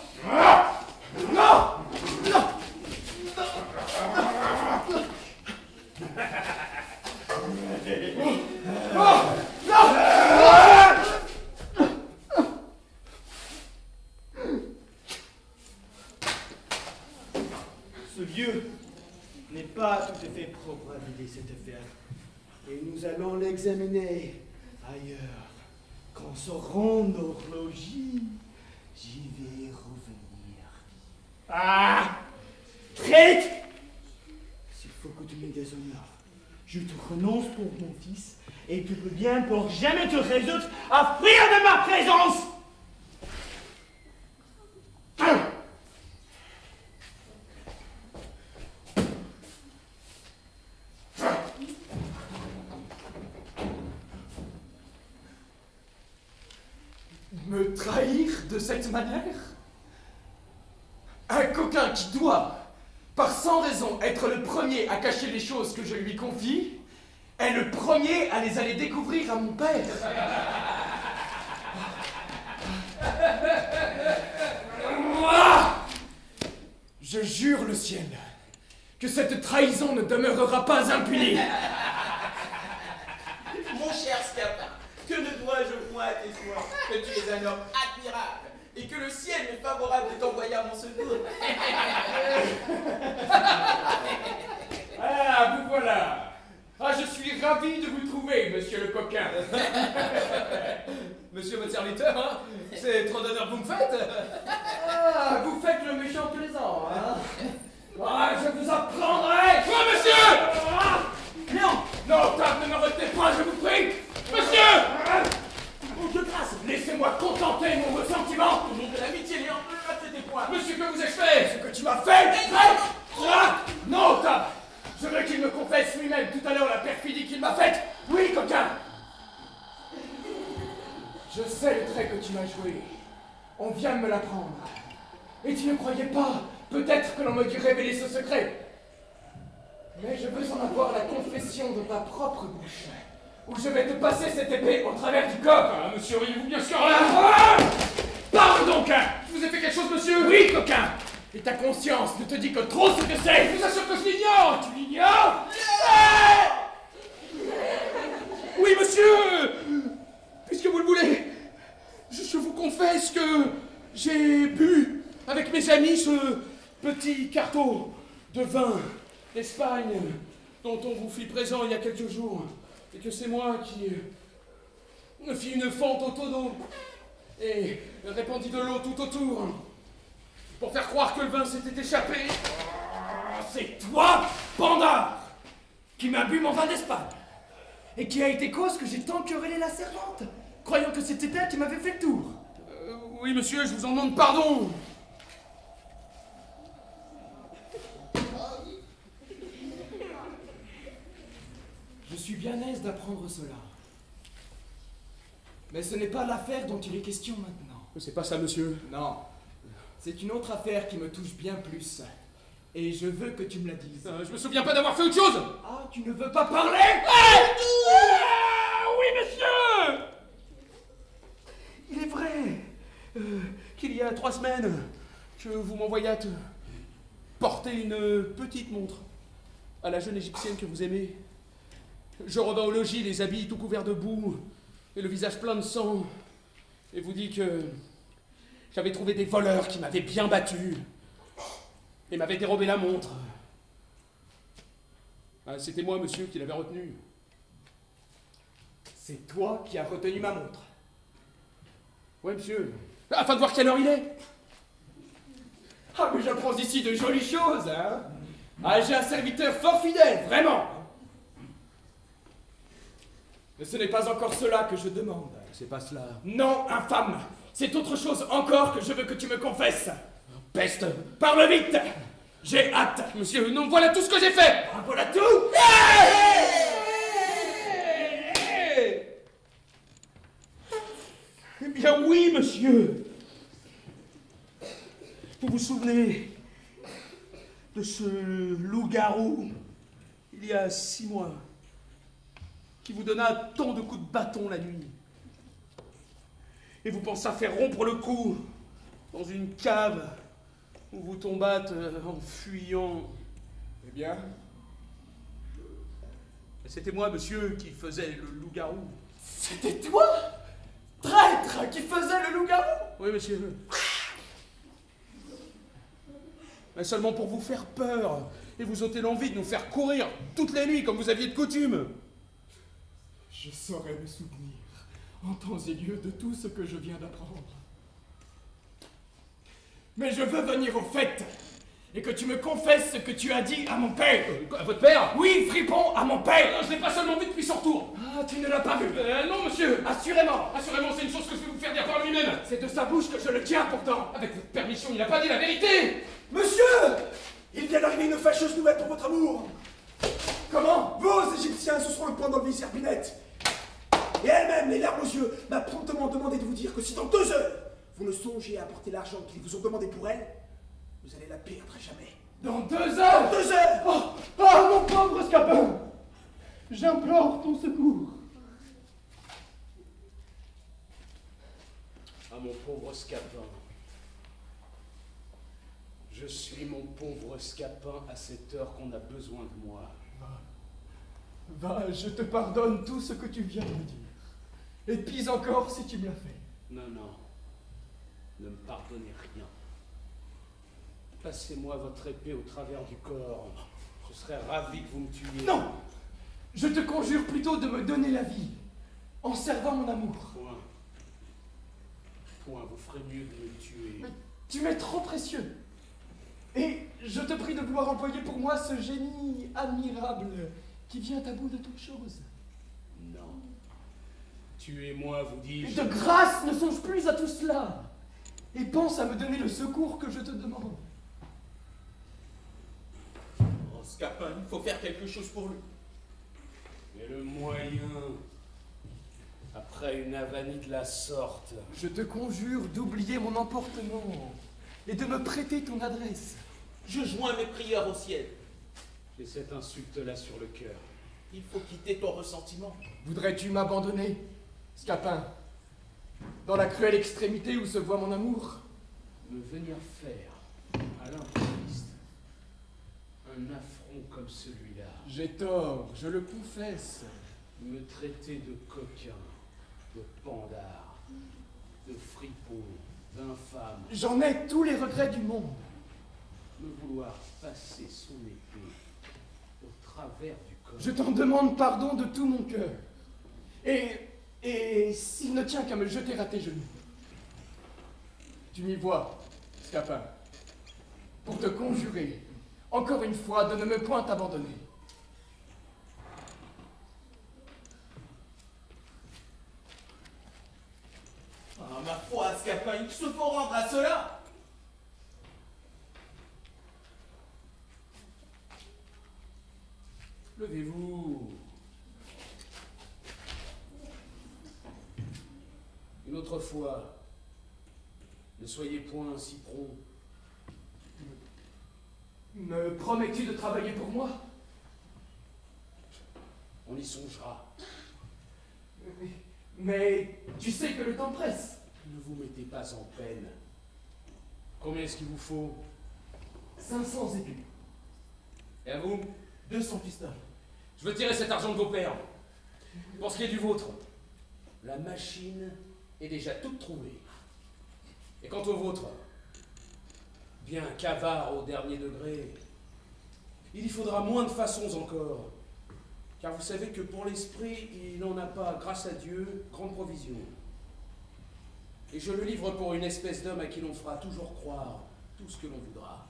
Non! Ce lieu n'est pas tout à fait propre à vider cette affaire. Et nous allons l'examiner ailleurs. Quand seront nos logis, j'y vais revenir. Ah! Traite! S'il faut que tu m'aies des honneurs, je te renonce pour mon fils et tu peux bien pour jamais te résoudre à fuir de ma présence! Me trahir de cette manière? Un coquin qui doit, par sans raison, être le premier à cacher les choses que je lui confie, est le premier à les aller découvrir à mon père. Moi, je jure le ciel que cette trahison ne demeurera pas impunie. Mon cher Scapin, que ne dois-je point à tes soins? Que tu es un homme admirable et que le ciel m'est favorable de t'envoyer à mon secours. Ah, vous voilà. Ah, je suis ravi de vous trouver, monsieur le coquin. Monsieur votre serviteur, hein? C'est trop d'honneur que vous me faites. Ah, vous faites le méchant plaisant, hein? Ah, je vous apprendrai. Quoi, monsieur? Non! Non, table, ne me retenez pas, je vous prie. Monsieur! Oh, de grâce, Laissez-moi contenter mon ressentiment. au nom de l'amitié, Léon, ne me battez des poings. Monsieur, que vous ai-je fait? Ce que tu m'as fait, Bien joué. On vient de me l'apprendre. Et tu ne croyais pas, peut-être que l'on me dû révéler ce secret. Mais je veux en avoir la confession de ta propre bouche, ou je vais te passer cette épée au travers du corps. Ah, monsieur, auriez-vous bien sûr là? Parle donc, hein. Je vous ai fait quelque chose, monsieur? Oui, coquin. Et ta conscience ne te dit que trop ce que c'est. Je vous assure que je l'ignore. Tu l'ignores? Oui, monsieur! Puisque vous le voulez, je vous confesse que j'ai bu avec mes amis ce petit carton de vin d'Espagne dont on vous fit présent il y a quelques jours, et que c'est moi qui me fit une fente au tonneau et répandit de l'eau tout autour pour faire croire que le vin s'était échappé. C'est toi, Panda, qui m'a bu mon vin d'Espagne. Et qui a été cause que j'ai tant querellé la servante, croyant que c'était elle qui m'avait fait le tour. Oui, monsieur, je vous en demande pardon. Je suis bien aise d'apprendre cela. Mais ce n'est pas l'affaire dont il est question maintenant. C'est pas ça, monsieur. Non, c'est une autre affaire qui me touche bien plus. Et je veux que tu me la dises. Je me souviens pas d'avoir fait autre chose. Ah, tu ne veux pas parler? Oui, monsieur. Il est vrai qu'il y a 3 semaines que vous m'envoyâtes porter une petite montre à la jeune égyptienne que vous aimez. Je revins au logis, les habits tout couverts de boue et le visage plein de sang, et vous dis que j'avais trouvé des voleurs qui m'avaient bien battu et m'avaient dérobé la montre. Ah, c'était moi, monsieur, qui l'avais retenu. C'est toi qui as retenu ma montre. Oui, monsieur. Afin de voir quelle heure il est. Ah, mais j'apprends ici de jolies choses, hein. Ah, j'ai un serviteur fort fidèle, vraiment. Mais ce n'est pas encore cela que je demande. C'est pas cela. Non, infâme. C'est autre chose encore que je veux que tu me confesses. Peste. Parle vite. J'ai hâte. Monsieur, non, voilà tout ce que j'ai fait. Ah, voilà tout. Eh bien oui, monsieur. Vous vous souvenez de ce loup-garou, il y a 6 mois, qui vous donna tant de coups de bâton la nuit, et vous pensâtes faire rompre le cou dans une cave où vous tombâtes en fuyant. Eh bien, C'était moi, monsieur, qui faisais le loup-garou. c'était toi, traître, qui faisait le loup-garou. Oui, monsieur. Mais seulement pour vous faire peur et vous ôter l'envie de nous faire courir toutes les nuits comme vous aviez de coutume. Je saurais me souvenir, en temps et lieu, de tout ce que je viens d'apprendre. Mais je veux venir au fait, et que tu me confesses ce que tu as dit à mon père. À votre père? Oui, fripon, à mon père. Je l'ai pas seulement vu depuis son retour. Ah, tu ne l'as pas vu. Non, monsieur. Assurément. Assurément, c'est une chose que je vais vous faire dire par lui-même. C'est de sa bouche que je le tiens pourtant. Avec votre permission, il n'a pas dit la vérité. Monsieur, il vient d'arriver une fâcheuse nouvelle pour votre amour. Comment? Vos Égyptiens se sont le point d'enlever Serpinette. Et elle-même, les larmes aux yeux, m'a promptement demandé de vous dire que si dans 2 heures, vous ne songez à apporter l'argent qu'ils vous ont demandé pour elle, vous allez la perdre à jamais. Dans 2 heures? Dans 2 heures! Oh, mon pauvre Scapin! J'implore ton secours. Ah, mon pauvre Scapin. Je suis mon pauvre Scapin à cette heure qu'on a besoin de moi. Va, je te pardonne tout ce que tu viens de me dire. Et pis encore si tu me l'as fait. Non, non. Ne me pardonnez rien. Passez-moi votre épée au travers du corps. Je serais ravi que vous me tuiez. Non! Je te conjure plutôt de me donner la vie, en servant mon amour. Point. Point, vous ferez mieux de me tuer. Mais tu m'es trop précieux. Et je te prie de vouloir employer pour moi ce génie admirable qui vient à bout de toute chose. Non. Tuez-moi, vous Et dis-je. de grâce, ne songe plus à tout cela. Et pense à me donner le secours que je te demande. Oh, Scapin, il faut faire quelque chose pour lui. Et le moyen. Après une avanie de la sorte, Je te conjure d'oublier mon emportement et de me prêter ton adresse. Je joins mes prières au ciel. j'ai cette insulte-là sur le cœur. Il faut quitter ton ressentiment. Voudrais-tu m'abandonner, Scapin, dans la cruelle extrémité où se voit mon amour? Me venir faire, à l'improviste, un affront comme celui-là, J'ai tort, je le confesse. me traiter de coquin, de pandard, de fripon, d'infâme, J'en ai tous les regrets du monde. me vouloir passer son épée au travers du corps. Je t'en demande pardon de tout mon cœur. Et s'il ne tient qu'à me jeter à tes genoux, tu m'y vois, Scapin, pour te conjurer, encore une fois, de ne me point abandonner. Ah, ma foi, Scapin, il se faut rendre à cela. Levez-vous. Une autre fois, ne soyez point si prompt. Me promets-tu de travailler pour moi? On y songera. Mais tu sais que le temps presse. Ne vous mettez pas en peine. Combien est-ce qu'il vous faut? 500 écus. Et à vous? 200 pistoles. Je veux tirer cet argent de vos pères. Pour ce qui est du vôtre, la machine est déjà toute trouvée. Et quant au vôtre, bien qu'avare au dernier degré, il y faudra moins de façons encore. Car vous savez que pour l'esprit, il n'en a pas, grâce à Dieu, grande provision. Et je le livre pour une espèce d'homme à qui l'on fera toujours croire tout ce que l'on voudra.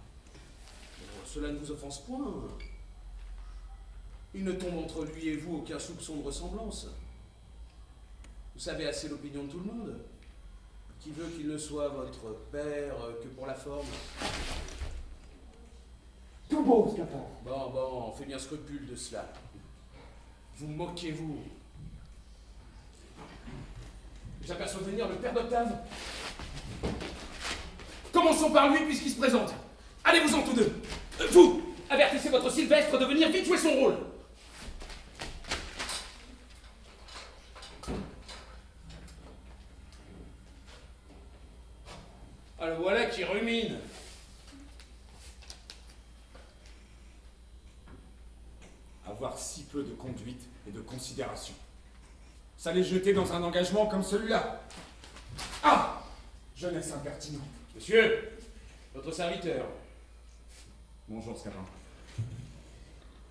Cela ne vous offense point. Il ne tombe entre lui et vous aucun soupçon de ressemblance. Vous savez assez l'opinion de tout le monde. Qui veut qu'il ne soit votre père que pour la forme. Tout beau, Scapin. Bon, faites bien scrupule de cela. Vous moquez-vous. J'aperçois venir le père d'Octave. Commençons par lui puisqu'il se présente. Allez-vous-en tous deux. Vous, avertissez votre Sylvestre de venir vite jouer son rôle. Ah, le voilà qui rumine. Avoir si peu de conduite et de considération. Ça les jeter dans un engagement comme celui-là. Ah! Jeunesse impertinente. Monsieur, votre serviteur. Bonjour, Scapin.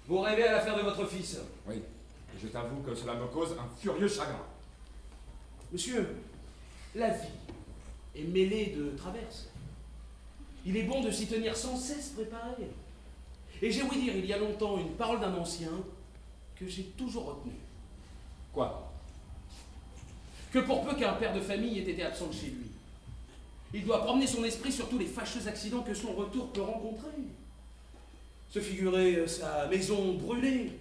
Vous rêvez à l'affaire de votre fils. Oui, et je t'avoue que cela me cause un furieux chagrin. Monsieur, la vie est mêlée de traverses. Il est bon de s'y tenir sans cesse préparé. Et j'ai ouï dire il y a longtemps une parole d'un ancien que j'ai toujours retenue. Quoi? Que pour peu qu'un père de famille ait été absent de chez lui, il doit promener son esprit sur tous les fâcheux accidents que son retour peut rencontrer. Se figurer sa maison brûlée,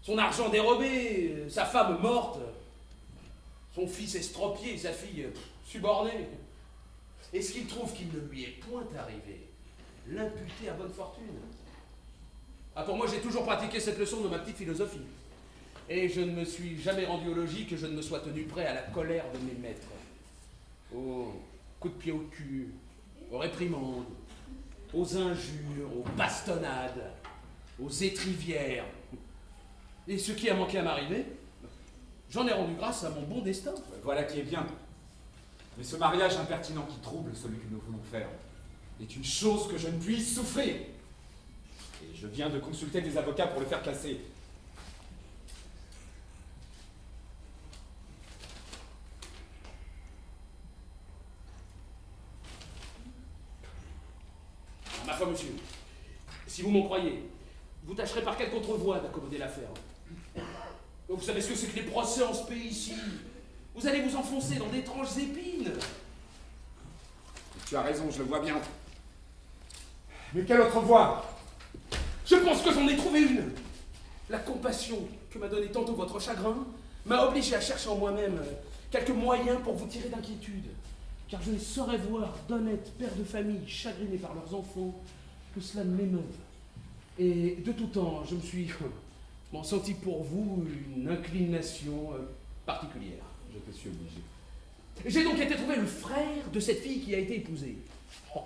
son argent dérobé, sa femme morte, son fils estropié, sa fille subornée. Est-ce qu'il trouve qu'il ne lui est point arrivé l'imputer à bonne fortune? Ah, pour moi, j'ai toujours pratiqué cette leçon de ma petite philosophie. Et je ne me suis jamais rendu au logis que je ne me sois tenu prêt à la colère de mes maîtres. Aux coups de pied au cul, aux réprimandes, aux injures, aux bastonnades, aux étrivières. Et ce qui a manqué à m'arriver, j'en ai rendu grâce à mon bon destin. Voilà qui est bien. Mais ce mariage impertinent qui trouble celui que nous voulons faire est une chose que je ne puis souffrir. Et je viens de consulter des avocats pour le faire casser. Ma foi, monsieur, si vous m'en croyez, vous tâcherez par quelque autre voie d'accommoder l'affaire. Vous savez ce que c'est que les procès en ce pays ici. Vous allez vous enfoncer dans d'étranges épines. Tu as raison, je le vois bien. Mais quelle autre voie? Je pense que j'en ai trouvé une. La compassion que m'a donnée tantôt votre chagrin m'a obligé à chercher en moi-même quelques moyens pour vous tirer d'inquiétude. Car je ne saurais voir d'honnêtes pères de famille chagrinés par leurs enfants que cela ne m'émeuve. Et de tout temps, je me suis senti pour vous une inclination particulière. Je te suis obligé. J'ai donc été trouver le frère de cette fille qui a été épousée. Oh.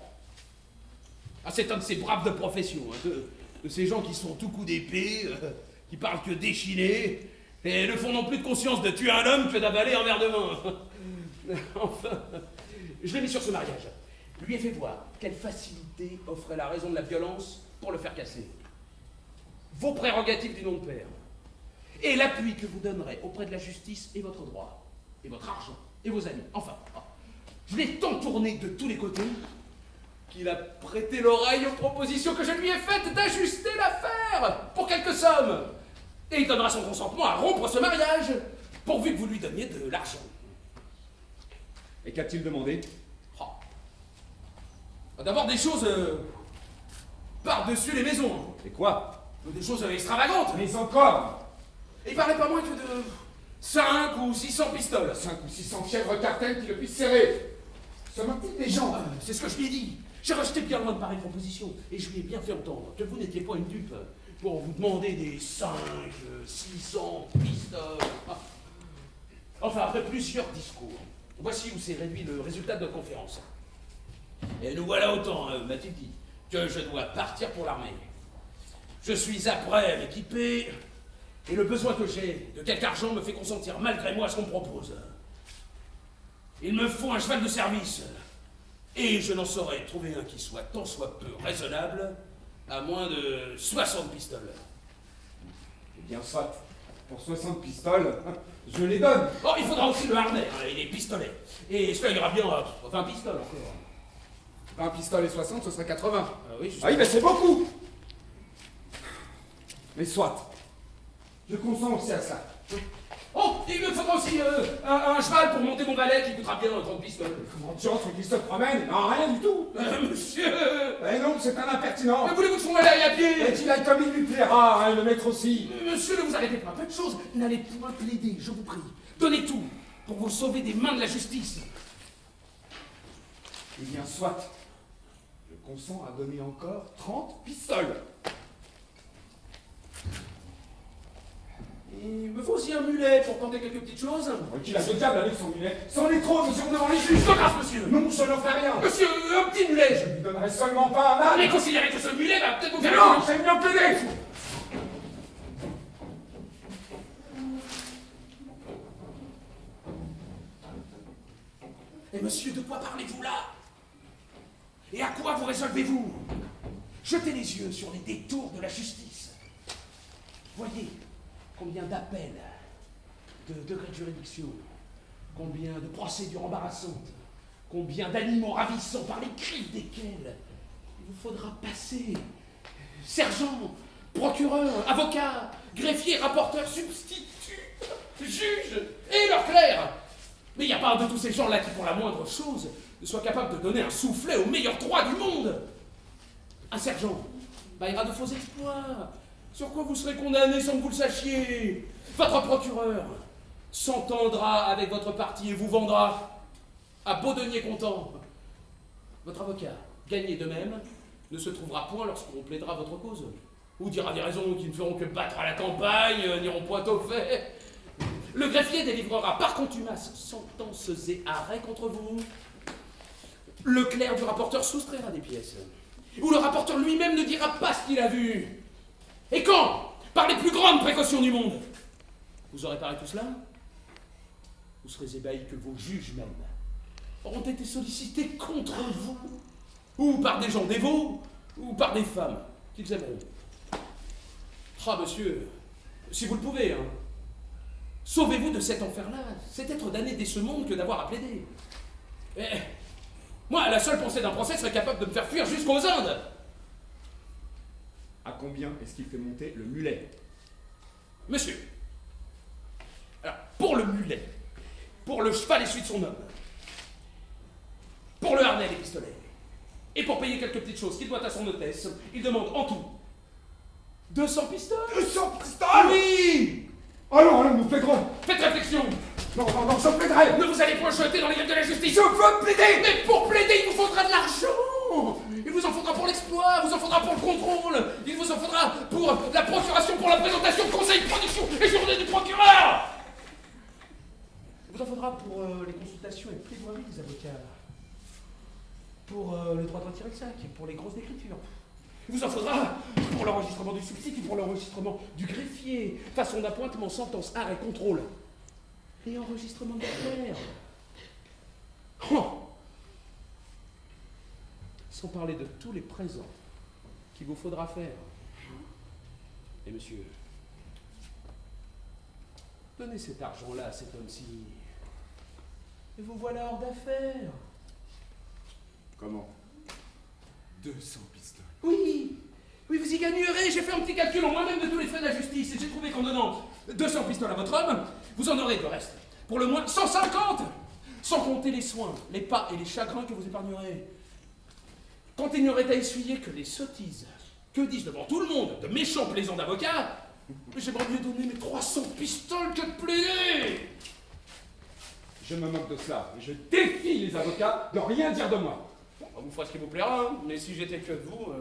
Ah, c'est un de ces braves de profession, hein, de ces gens qui sont tout coups d'épée, qui parlent que d'échiner, et ne font non plus de conscience de tuer un homme que d'avaler un verre de vin. Enfin, je l'ai mis sur ce mariage. Lui ai fait voir quelle facilité offrait la raison de la violence pour le faire casser. Vos prérogatives du nom de père, et l'appui que vous donnerez auprès de la justice et votre droit, et votre argent, et vos amis. Enfin, je l'ai tant tourné de tous les côtés qu'il a prêté l'oreille aux propositions que je lui ai faites d'ajuster l'affaire pour quelques sommes. Et il donnera son consentement à rompre ce mariage, pourvu que vous lui donniez de l'argent. Et qu'a-t-il demandé? D'abord des choses par-dessus les maisons. Et quoi? Des choses extravagantes. Mais encore! Il parlait pas moins que de 5 ou 600 pistoles. 5 ou 600 chèvres cartels qui le puissent serrer. Se moquent-ils des gens? C'est ce que je lui ai dit. J'ai rejeté bien loin de pareille proposition. Et je lui ai bien fait entendre que vous n'étiez pas une dupe pour vous demander des 5, 600 pistoles. Enfin, après plusieurs discours, voici où s'est réduit le résultat de notre conférence. Et nous voilà autant, m'a-t-il dit, que je dois partir pour l'armée. Je suis après m'équiper, et le besoin que j'ai de quelque argent me fait consentir malgré moi à ce qu'on me propose. Il me faut un cheval de service, et je n'en saurais trouver un qui soit tant soit peu raisonnable, à moins de 60 pistoles. Eh bien, soit, pour 60 pistoles, je les donne. Oh, il faudra aussi le harnais et les pistolets. Et cela ira bien à 20 pistoles encore. 20 pistoles et 60, ce serait 80. Oui, Ah oui, mais c'est beaucoup! Mais soit. Je consens aussi à ça. Oh, il me faudra aussi un cheval pour monter mon valet qui coûtera bien 30 pistoles. Comment de chance qu'il se promène? Non, rien du tout. Monsieur! Eh non, c'est un impertinent. Mais voulez-vous que son valet aille à pied? Et qu'il aille comme il lui plaira, hein, le maître aussi. Monsieur, ne vous arrêtez pas, peu de choses. N'allez point plaider, je vous prie. Donnez tout pour vous sauver des mains de la justice. Eh bien, soit. Je consens à donner encore 30 pistoles. Il me faut aussi un mulet pour tenter quelques petites choses. Qu'il a ce diable avec son mulet. C'en est trop, nous serons devant les juges. Pas grave, monsieur. Non, je n'en ferai rien. Monsieur, un petit mulet. Je lui donnerai seulement pas un âne. Mais considérez que ce mulet va peut-être vous faire... Non, j'ai bien plaidé. Et monsieur, de quoi parlez-vous là? Et à quoi vous résolvez-vous? Jetez les yeux sur les détours de la justice. Voyez combien d'appels, de degrés de juridiction, combien de procédures embarrassantes, combien d'aliments ravissants par les griffes desquels il vous faudra passer. Sergent, procureur, avocat, greffier, rapporteur, substitut, juge et leur clerc. Mais il n'y a pas un de tous ces gens-là qui, pour la moindre chose, ne soit capable de donner un soufflet au meilleur droit du monde. Un sergent baillera de faux espoirs, sur quoi vous serez condamné sans que vous le sachiez. Votre procureur s'entendra avec votre parti et vous vendra à beau denier comptant. Votre avocat, gagné de même, ne se trouvera point lorsqu'on plaidera votre cause, ou dira des raisons qui ne feront que battre à la campagne, n'iront point au fait. Le greffier délivrera par contumace sentences et arrêts contre vous. Le clerc du rapporteur soustraira des pièces, ou le rapporteur lui-même ne dira pas ce qu'il a vu. Et quand, par les plus grandes précautions du monde, vous aurez parlé tout cela, vous serez ébahis que vos juges même auront été sollicités contre vous, ou par des gens dévots, ou par des femmes qu'ils aimeront. Ah, monsieur, si vous le pouvez, hein, sauvez-vous de cet enfer-là. C'est être damné dès ce monde que d'avoir à plaider. Moi, la seule pensée d'un procès serait capable de me faire fuir jusqu'aux Indes. À combien est-ce qu'il fait monter le mulet? Monsieur, alors, pour le mulet, pour le cheval essuie de son homme, pour le harnais et les pistolets, et pour payer quelques petites choses qu'il doit à son hôtesse, il demande en tout 200 pistoles. 200 pistoles? Oui. Oh non, non, nous plaiderons. Faites réflexion. Non, non, non, je plaiderai. Ne vous allez point jeter dans les gueules de la justice. Je veux plaider. Mais pour plaider, il vous faudra de l'argent. Il vous en faudra pour l'exploit, il vous en faudra pour le contrôle, il vous en faudra pour la procuration, pour la présentation, conseil de production et journée du procureur. Il vous en faudra pour les consultations et le plaidoirie des avocats, pour le droit de retirer le sac, pour les grosses d'écriture. Il vous en faudra pour l'enregistrement du substitut, pour l'enregistrement du greffier, façon d'appointement, sentence, arrêt, contrôle et enregistrement de l'affaire. Oh. Sans parler de tous les présents qu'il vous faudra faire. Et monsieur, donnez cet argent-là à cet homme-ci, et vous voilà hors d'affaires. Comment 200 pistoles. Oui, oui, vous y gagnerez. J'ai fait un petit calcul en moi-même de tous les frais de la justice, et j'ai trouvé qu'en donnant 200 pistoles à votre homme, vous en aurez de reste. Pour le moins 150, sans compter les soins, les pas et les chagrins que vous épargnerez. Quand il n'y aurait à essuyer que les sottises, que disent devant tout le monde de méchants plaisants d'avocats, j'aimerais mieux donner mes 300 pistoles que de plaider. Je me moque de cela, et je défie les avocats de rien dire de moi. On vous fera ce qui vous plaira, hein. Mais si j'étais que vous,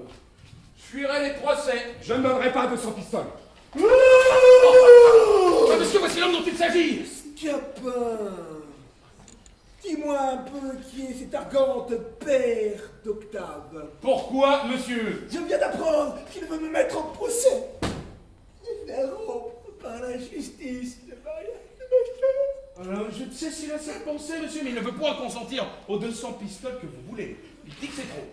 je fuirais les procès. Je ne donnerai pas 200 pistoles. Ah, monsieur, voici l'homme dont il s'agit. Scapin, dis-moi un peu qui est cet argante père d'Octave. Pourquoi, monsieur? Je viens d'apprendre qu'il veut me mettre en procès. Il fait rompre par la justice le mariage de ma sœur. Alors, je ne sais s'il a cette pensée, monsieur, mais il ne veut point consentir aux 200 pistoles que vous voulez. Il dit que c'est trop.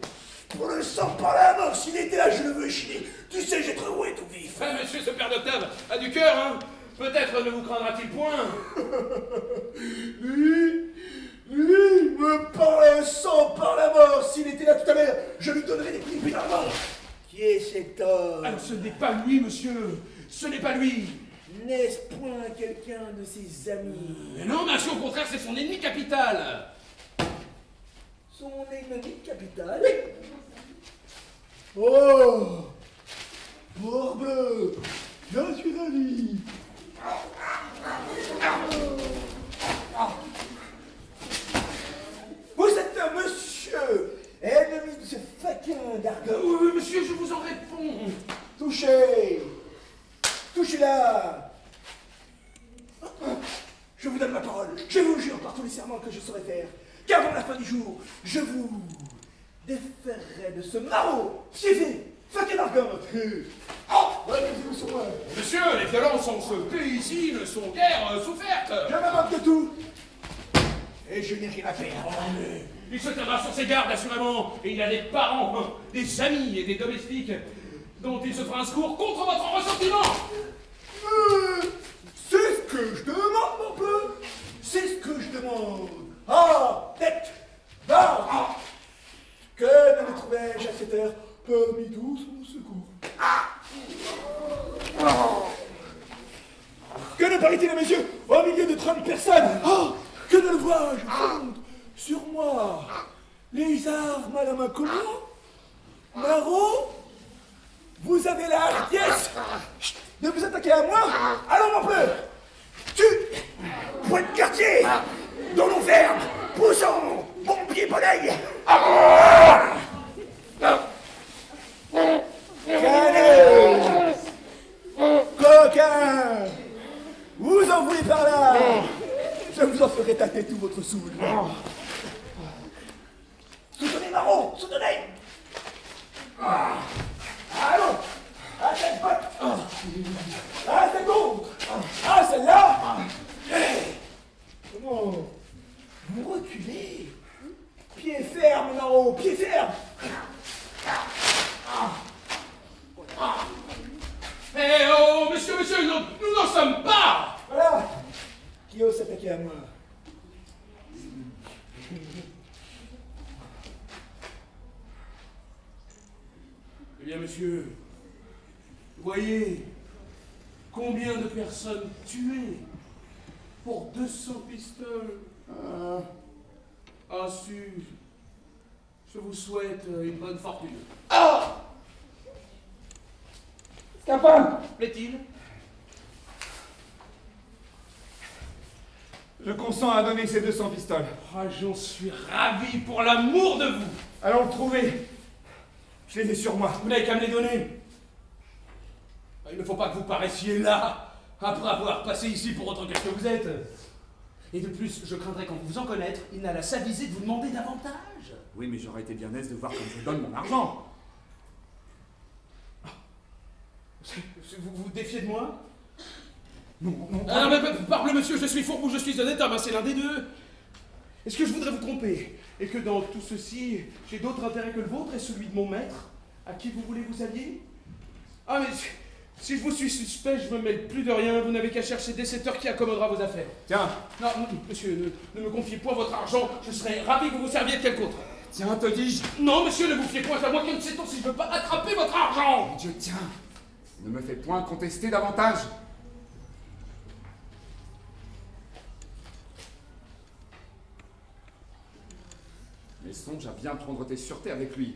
Pour le sang par la mort, s'il était là, je le veux chiner. Tu sais, j'ai trop roué tout vif. Ah, monsieur, ce père d'Octave a du cœur, hein. Peut-être ne vous craindra-t-il point. Lui, me parle un sang par la mort. S'il était là tout à l'heure, je lui donnerais des coups de pied dans la mort. Qui est cet homme? Alors, ce n'est pas lui, monsieur. Ce n'est pas lui. N'est-ce point quelqu'un de ses amis? Mais non, monsieur, au contraire, c'est son ennemi capital. Son ennemi capital? Oh! Morbleu! Je suis ravi! Vous êtes un monsieur, ennemi de ce faquin d'argot. Oui, monsieur, je vous en réponds. Touchez! Touchez-la! Je vous donne ma parole, je vous jure par tous les serments que je saurais faire, qu'avant la fin du jour, je vous déferrerai de ce maraud, fiévé, faquin d'argote. Oh! Reposez-vous sur moi. Monsieur, les violences en ce pays ici ne sont guère souffertes. Je me moque de tout. Et je n'ai rien à faire. Oh, mais il se tiendra sur ses gardes, assurément. Et il a des parents, des amis et des domestiques dont il se fera un secours contre votre ressentiment. C'est ce que je demande, mon peu. C'est ce que je demande. Ah, tête, va. Que ne me trouvais-je à cette heure parmi tous mon secours? Que ne paraît-il à mes yeux au milieu de 30 personnes? Oh, que ne le vois-je fondre sur moi? Les armes à la main, comment? Marot, vous avez la hardiesse de vous attaquer à moi? Allons, mon pleur. Tu, point de quartier, dans nos fermes, poussons, pompier Bonneil. Caneux, coquin, vous en voulez par là? Je vous en ferai tâter tout votre soul. Soutenez Marot, soutenez. Allons, à cette botte, à cette autre, à celle-là. Comment? Vous reculez? Pied ferme, Marot, pied ferme. Eh oh, monsieur, nous n'en sommes pas. Voilà, qui ose s'attaquer à moi? Eh bien, monsieur, voyez combien de personnes tuées pour 200 pistoles. Ah, je vous souhaite une bonne fortune. Ah! Scapin! Plaît-il? Je consens à donner ces 200 pistoles. Ah, j'en suis ravi pour l'amour de vous. Allons le trouver. Je les ai sur moi. Vous n'avez qu'à me les donner. Il ne faut pas que vous paraissiez là, après avoir passé ici pour autre que ce que vous êtes. Et de plus, je craindrais qu'en vous en connaître, il n'a la s'aviser de vous demander davantage. Oui, mais j'aurais été bien aise de voir comme je donne mon argent. Vous vous défiez de moi? Non. Ah, mais parle, monsieur, je suis fourbe ou je suis honnête, ah ben c'est l'un des deux. Est-ce que je voudrais vous tromper? Et que dans tout ceci, j'ai d'autres intérêts que le vôtre et celui de mon maître, à qui vous voulez vous allier? Ah, mais si je vous suis suspect, je me mêle plus de rien, vous n'avez qu'à chercher des setteurs qui accommodera vos affaires. Tiens, Non, monsieur, ne me confiez point votre argent, je serais ravi que vous serviez de quelque autre. tiens, te dis-je. Non, monsieur, ne vous fiez point à moi, quel sait-on si je veux pas attraper votre argent? Dieu, tiens. Ne me fais point contester davantage. Mais songe à bien prendre tes sûretés avec lui.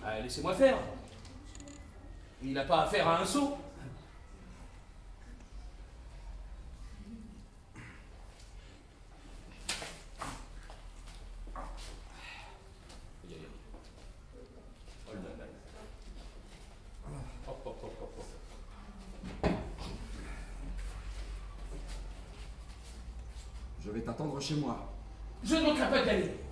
Ah, laissez-moi faire. Il n'a pas affaire à un sot. Je vais t'attendre chez moi. Je ne manquerai pas d'y aller.